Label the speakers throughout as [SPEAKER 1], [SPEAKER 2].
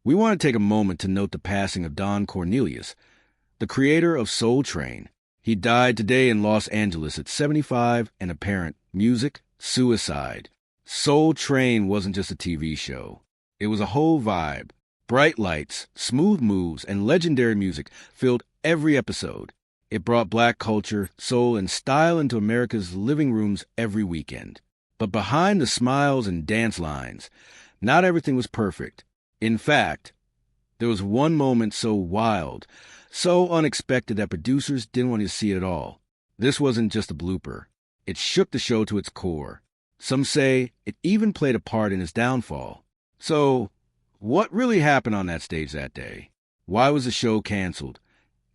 [SPEAKER 1] we want to take a moment to note the passing of Don Cornelius, the creator of Soul Train. He died today in Los Angeles at 75 and apparent music, suicide. Soul Train wasn't just a TV show. It was a whole vibe. Bright lights, smooth moves, and legendary music filled every episode. It brought black culture, soul, and style into America's living rooms every weekend. But behind the smiles and dance lines, not everything was perfect. In fact, there was one moment so wild, so unexpected that producers didn't want to see it at all. This wasn't just a blooper. It shook the show to its core. Some say it even played a part in its downfall. So, what really happened on that stage that day? Why was the show canceled?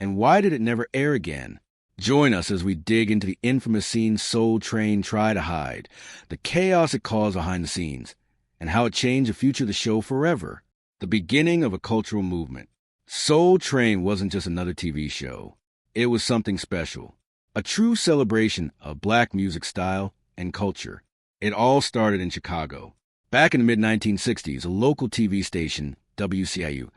[SPEAKER 1] And why did it never air again? Join us as we dig into the infamous scene Soul Train tried to hide, the chaos it caused behind the scenes, and how it changed the future of the show forever. The beginning of a cultural movement. Soul Train wasn't just another TV show. It was something special. A true celebration of black music style and culture. It all started in Chicago. Back in the mid-1960s, a local TV station, WCIU,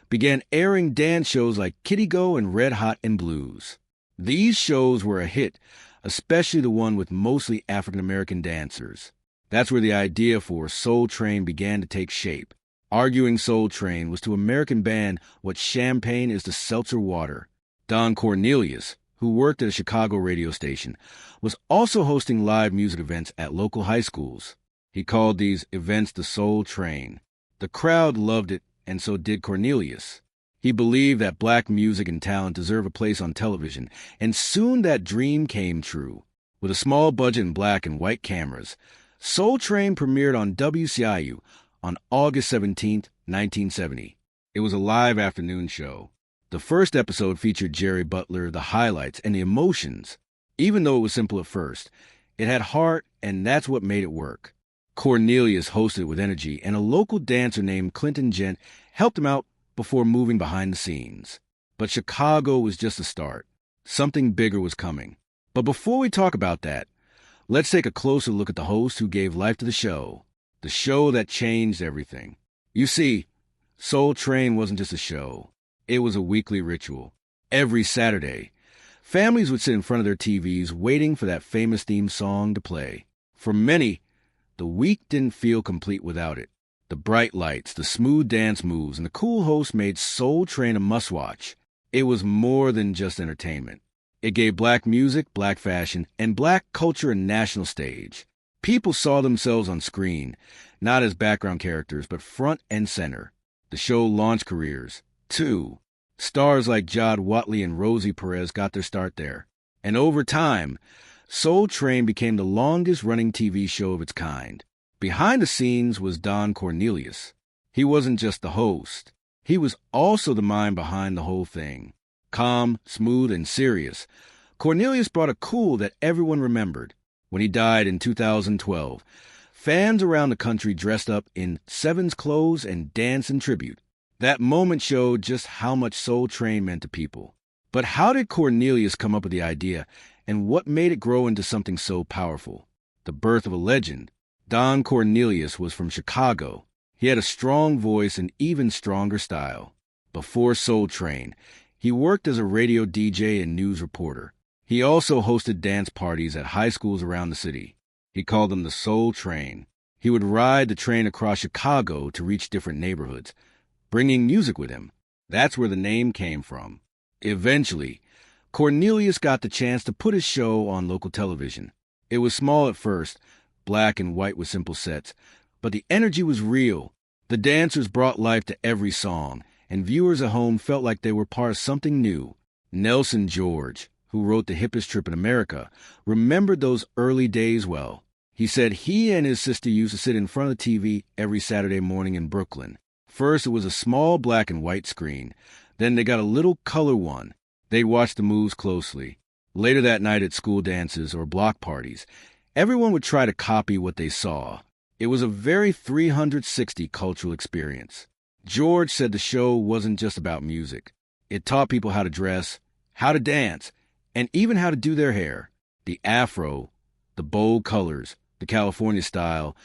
[SPEAKER 1] began airing dance shows like Kitty Go and Red Hot and Blues. These shows were a hit, especially the one with mostly African-American dancers. That's where the idea for Soul Train began to take shape. Arguing Soul Train was to American band what champagne is to seltzer water. Don Cornelius, who worked at a Chicago radio station, was also hosting live music events at local high schools. He called these events the Soul Train. The crowd loved it, and so did Cornelius. He believed that black music and talent deserve a place on television, and soon that dream came true. With a small budget and black and white cameras, Soul Train premiered on WCIU on August 17, 1970. It was a live afternoon show. The first episode featured Jerry Butler, the highlights, and the emotions. Even though it was simple at first, it had heart, and that's what made it work. Cornelius hosted with energy, and a local dancer named Clinton Gent helped him out before moving behind the scenes. But Chicago was just a start. Something bigger was coming. But before we talk about that, let's take a closer look at the host who gave life to the show that changed everything. You see, Soul Train wasn't just a show. It was a weekly ritual. Every Saturday, families would sit in front of their TVs waiting for that famous theme song to play. For many, the week didn't feel complete without it. The bright lights, the smooth dance moves, and the cool host made Soul Train a must-watch. It was more than just entertainment. It gave black music, black fashion, and black culture a national stage. People saw themselves on screen, not as background characters, but front and center. The show launched careers, too. Stars like Jod Watley and Rosie Perez got their start there. And over time, Soul Train became the longest-running TV show of its kind. Behind the scenes was Don Cornelius. He wasn't just the host. He was also the mind behind the whole thing. Calm, smooth, and serious, Cornelius brought a cool that everyone remembered. When he died in 2012, fans around the country dressed up in Sevens clothes and danced in tribute. That moment showed just how much Soul Train meant to people. But how did Cornelius come up with the idea, and what made it grow into something so powerful? The birth of a legend. Don Cornelius was from Chicago. He had a strong voice and even stronger style. Before Soul Train, he worked as a radio DJ and news reporter. He also hosted dance parties at high schools around the city. He called them the Soul Train. He would ride the train across Chicago to reach different neighborhoods, bringing music with him. That's where the name came from. Eventually, Cornelius got the chance to put his show on local television. It was small at first, black and white with simple sets, but the energy was real. The dancers brought life to every song, and viewers at home felt like they were part of something new. Nelson George, who wrote The Hippest Trip in America, remembered those early days well. He said he and his sister used to sit in front of the TV every Saturday morning in Brooklyn. First, it was a small black and white screen. Then they got a little color one. They'd watch the moves closely. Later that night at school dances or block parties, everyone would try to copy what they saw. It was a very 360 cultural experience. George said the show wasn't just about music. It taught people how to dress, how to dance, and even how to do their hair. The afro, the bold colors, the California style,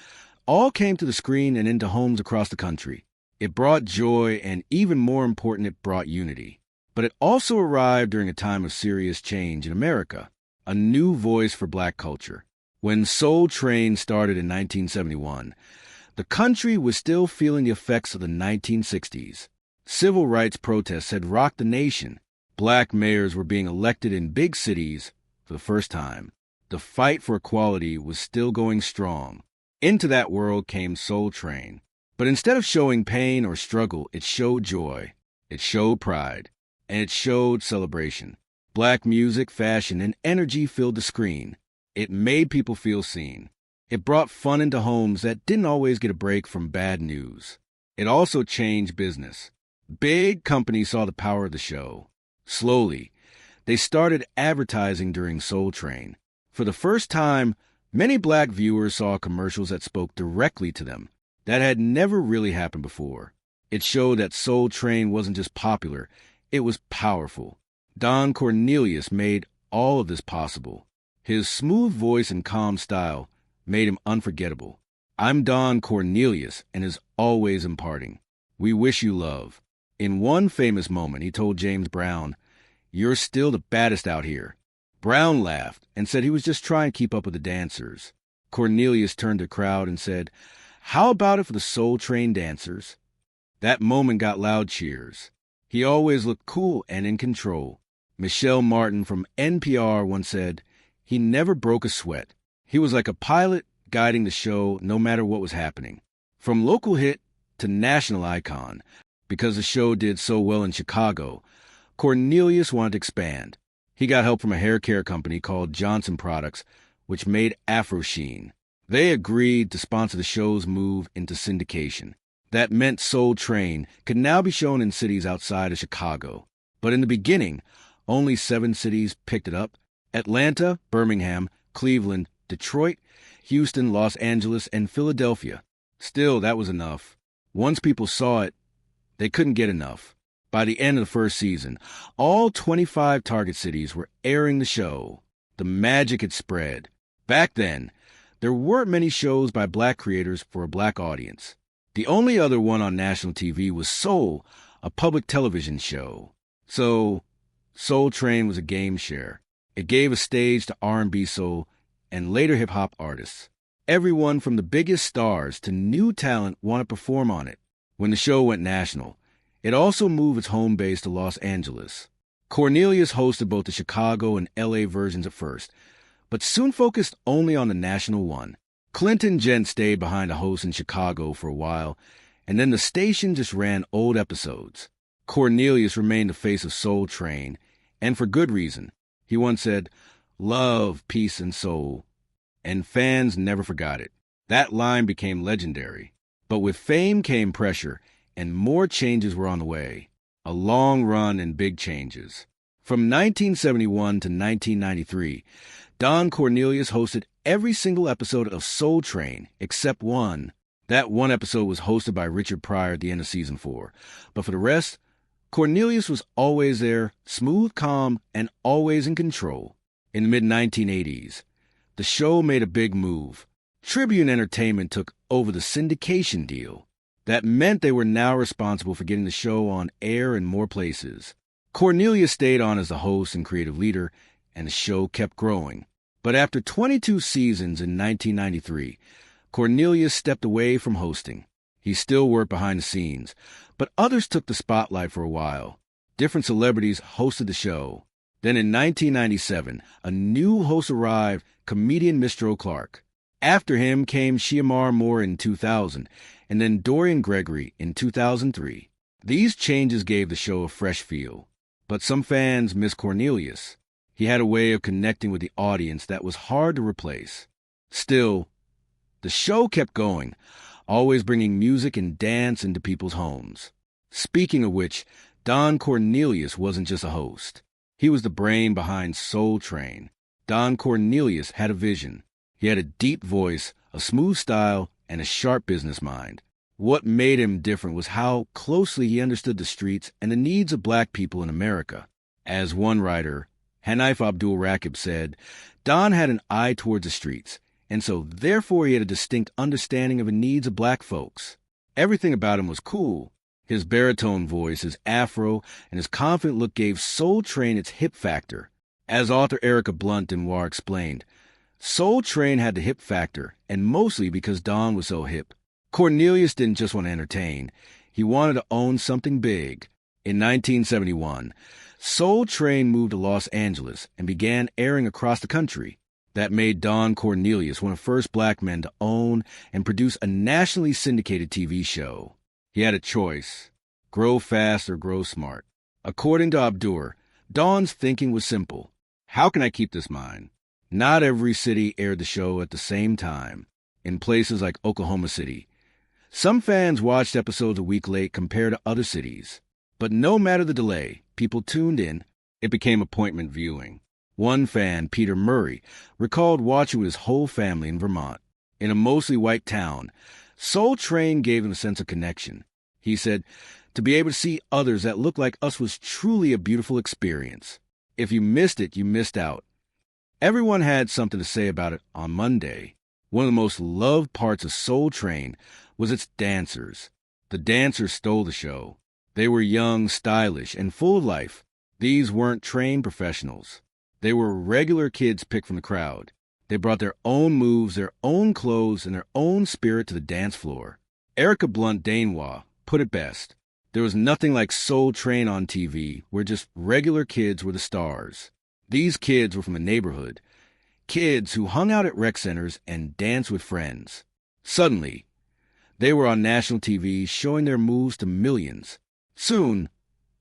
[SPEAKER 1] all came to the screen and into homes across the country. It brought joy, and even more important, it brought unity. But it also arrived during a time of serious change in America, a new voice for black culture. When Soul Train started in 1971, the country was still feeling the effects of the 1960s. Civil rights protests had rocked the nation. Black mayors were being elected in big cities for the first time. The fight for equality was still going strong. Into that world came Soul Train. But instead of showing pain or struggle, it showed joy. It showed pride. And it showed celebration. Black music, fashion, and energy filled the screen. It made people feel seen. It brought fun into homes that didn't always get a break from bad news. It also changed business. Big companies saw the power of the show. Slowly, they started advertising during Soul Train. For the first time, many black viewers saw commercials that spoke directly to them. That had never really happened before. It showed that Soul Train wasn't just popular, it was powerful. Don Cornelius made all of this possible. His smooth voice and calm style made him unforgettable. I'm Don Cornelius and is always imparting. We wish you love. In one famous moment, he told James Brown, "You're still the baddest out here." Brown laughed and said he was just trying to keep up with the dancers. Cornelius turned to the crowd and said, "How about it for the Soul Train dancers?" That moment got loud cheers. He always looked cool and in control. Michelle Martin from NPR once said, "He never broke a sweat. He was like a pilot guiding the show no matter what was happening." From local hit to national icon, because the show did so well in Chicago, Cornelius wanted to expand. He got help from a hair care company called Johnson Products, which made Afro Sheen. They agreed to sponsor the show's move into syndication. That meant Soul Train could now be shown in cities outside of Chicago. But in the beginning, only 7 cities picked it up: Atlanta, Birmingham, Cleveland, Detroit, Houston, Los Angeles, and Philadelphia. Still, that was enough. Once people saw it, they couldn't get enough. By the end of the first season, all 25 target cities were airing the show. The magic had spread. Back then, there weren't many shows by black creators for a black audience. The only other one on national TV was Soul, a public television show. So, Soul Train was a game share. It gave a stage to R&B soul and later hip-hop artists. Everyone from the biggest stars to new talent wanted to perform on it. When the show went national, it also moved its home base to Los Angeles. Cornelius hosted both the Chicago and LA versions at first, but soon focused only on the national one. Clinton Gent stayed behind a host in Chicago for a while, and then the station just ran old episodes. Cornelius remained the face of Soul Train, and for good reason. He once said, "Love, peace, and soul," and fans never forgot it. That line became legendary. But with fame came pressure, and more changes were on the way. A long run and big changes. From 1971 to 1993, Don Cornelius hosted every single episode of Soul Train except one. That one episode was hosted by Richard Pryor at the end of season 4. But for the rest, Cornelius was always there, smooth, calm, and always in control. In the mid-1980s, the show made a big move. Tribune Entertainment took over the syndication deal. That meant they were now responsible for getting the show on air in more places. Cornelius stayed on as the host and creative leader, and the show kept growing. But after 22 seasons in 1993, Cornelius stepped away from hosting. He still worked behind the scenes, but others took the spotlight for a while. Different celebrities hosted the show. Then in 1997, a new host arrived, comedian Mr. Clark. After him came Shiamar Moore in 2000, and then Dorian Gregory in 2003. These changes gave the show a fresh feel. But some fans miss Cornelius. He had a way of connecting with the audience that was hard to replace. Still, the show kept going, always bringing music and dance into people's homes. Speaking of which, Don Cornelius wasn't just a host. He was the brain behind Soul Train. Don Cornelius had a vision. He had a deep voice, a smooth style, and a sharp business mind. What made him different was how closely he understood the streets and the needs of black people in America. As one writer, Hanif Abdul Rakib, said, Don had an eye towards the streets, and so therefore he had a distinct understanding of the needs of black folks. Everything about him was cool, His baritone voice, his afro, and his confident look gave Soul Train its hip factor. As author Erica Blunt Denwar explained, Soul Train had the hip factor, and mostly because Don was so hip. Cornelius didn't just want to entertain. He wanted to own something big. In 1971, Soul Train moved to Los Angeles and began airing across the country. That made Don Cornelius one of the first black men to own and produce a nationally syndicated TV show. He had a choice: grow fast or grow smart. According to Abdur, Don's thinking was simple. How can I keep this mine? Not every city aired the show at the same time. In places like Oklahoma City, some fans watched episodes a week late compared to other cities. But no matter the delay, people tuned in. It became appointment viewing. One fan, Peter Murray, recalled watching with his whole family in Vermont. In a mostly white town, Soul Train gave him a sense of connection. He said, to be able to see others that looked like us was truly a beautiful experience. If you missed it, you missed out. Everyone had something to say about it on Monday. One of the most loved parts of Soul Train was its dancers. The dancers stole the show. They were young, stylish, and full of life. These weren't trained professionals. They were regular kids picked from the crowd. They brought their own moves, their own clothes, and their own spirit to the dance floor. Erica Blunt Denwar put it best. There was nothing like Soul Train on TV, where just regular kids were the stars. These kids were from the neighborhood. Kids who hung out at rec centers and danced with friends. Suddenly, they were on national TV showing their moves to millions. Soon,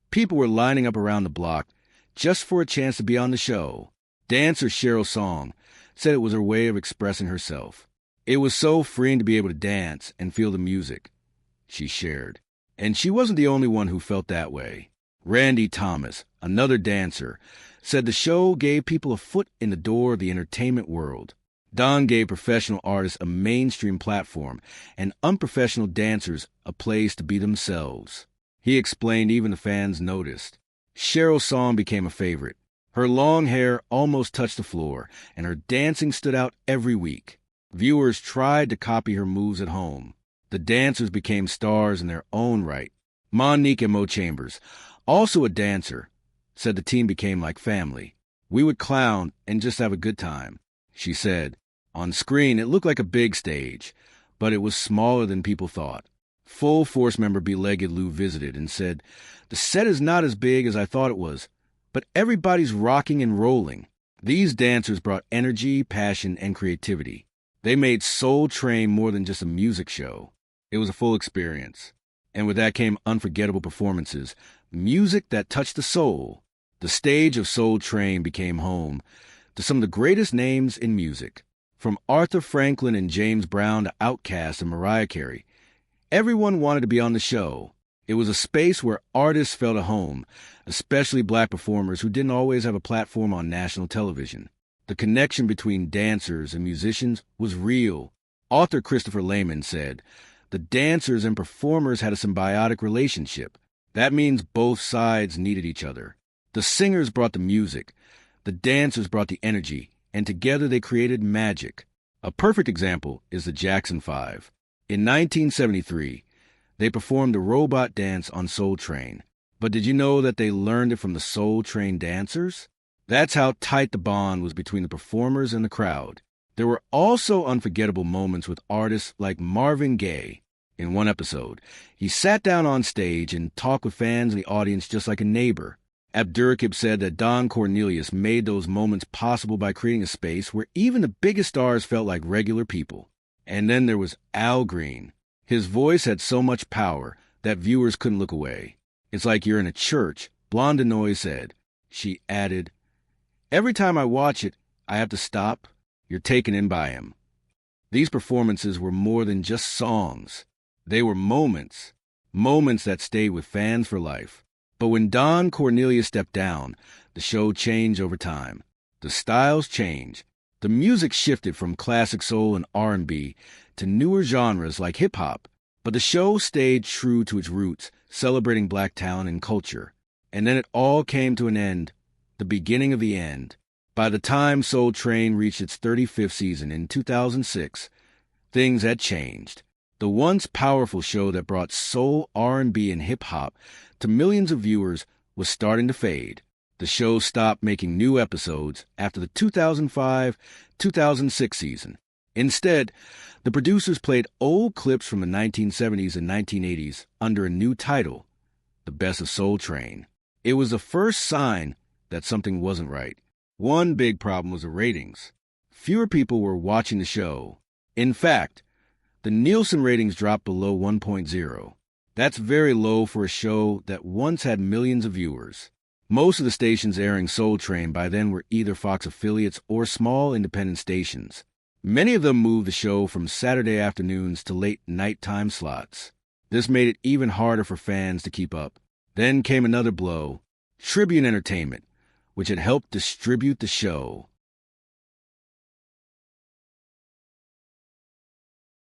[SPEAKER 1] people were lining up around the block just for a chance to be on the show. Dancer Cheryl Song said it was her way of expressing herself. It was so freeing to be able to dance and feel the music, she shared. And she wasn't the only one who felt that way. Randy Thomas, another dancer, said the show gave people a foot in the door of the entertainment world. Don gave professional artists a mainstream platform and unprofessional dancers a place to be themselves. He explained even the fans noticed. Cheryl's song became a favorite. Her long hair almost touched the floor, and her dancing stood out every week. Viewers tried to copy her moves at home. The dancers became stars in their own right. Monique and Mo Chambers, also a dancer, said the team became like family. We would clown and just have a good time, she said. On screen, it looked like a big stage, but it was smaller than people thought. Full Force member B-Legged Lou visited and said, the set is not as big as I thought it was, but everybody's rocking and rolling. These dancers brought energy, passion, and creativity. They made Soul Train more than just a music show. It was a full experience. And with that came unforgettable performances, music that touched the soul. The stage of Soul Train became home to some of the greatest names in music. From Arthur Franklin and James Brown to Outkast and Mariah Carey, everyone wanted to be on the show. It was a space where artists felt at home, especially black performers who didn't always have a platform on national television. The connection between dancers and musicians was real. Author Christopher Lehman said, the dancers and performers had a symbiotic relationship. That means both sides needed each other. The singers brought the music, the dancers brought the energy, and together they created magic. A perfect example is the Jackson 5. In 1973, they performed the robot dance on Soul Train. But did you know that they learned it from the Soul Train dancers? That's how tight the bond was between the performers and the crowd. There were also unforgettable moments with artists like Marvin Gaye. In one episode, he sat down on stage and talked with fans in the audience just like a neighbor. Abdurraqib said that Don Cornelius made those moments possible by creating a space where even the biggest stars felt like regular people. And then there was Al Green. His voice had so much power that viewers couldn't look away. It's like you're in a church, Blondinoy said. She added, every time I watch it, I have to stop. You're taken in by him. These performances were more than just songs. They were moments that stayed with fans for life. But when Don Cornelius stepped down, the show changed over time. The styles changed. The music shifted from classic soul and R&B to newer genres like hip-hop. But the show stayed true to its roots, celebrating black talent and culture. And then it all came to an end, the beginning of the end. By the time Soul Train reached its 35th season in 2006, things had changed. The once powerful show that brought soul, R&B, and hip-hop to millions of viewers was starting to fade. The show stopped making new episodes after the 2005-2006 season. Instead, the producers played old clips from the 1970s and 1980s under a new title, The Best of Soul Train. It was the first sign that something wasn't right. One big problem was the ratings. Fewer people were watching the show. In fact, the Nielsen ratings dropped below 1.0. That's very low for a show that once had millions of viewers. Most of the stations airing Soul Train by then were either Fox affiliates or small independent stations. Many of them moved the show from Saturday afternoons to late nighttime slots. This made it even harder for fans to keep up. Then came another blow, Tribune Entertainment, which had helped distribute the show.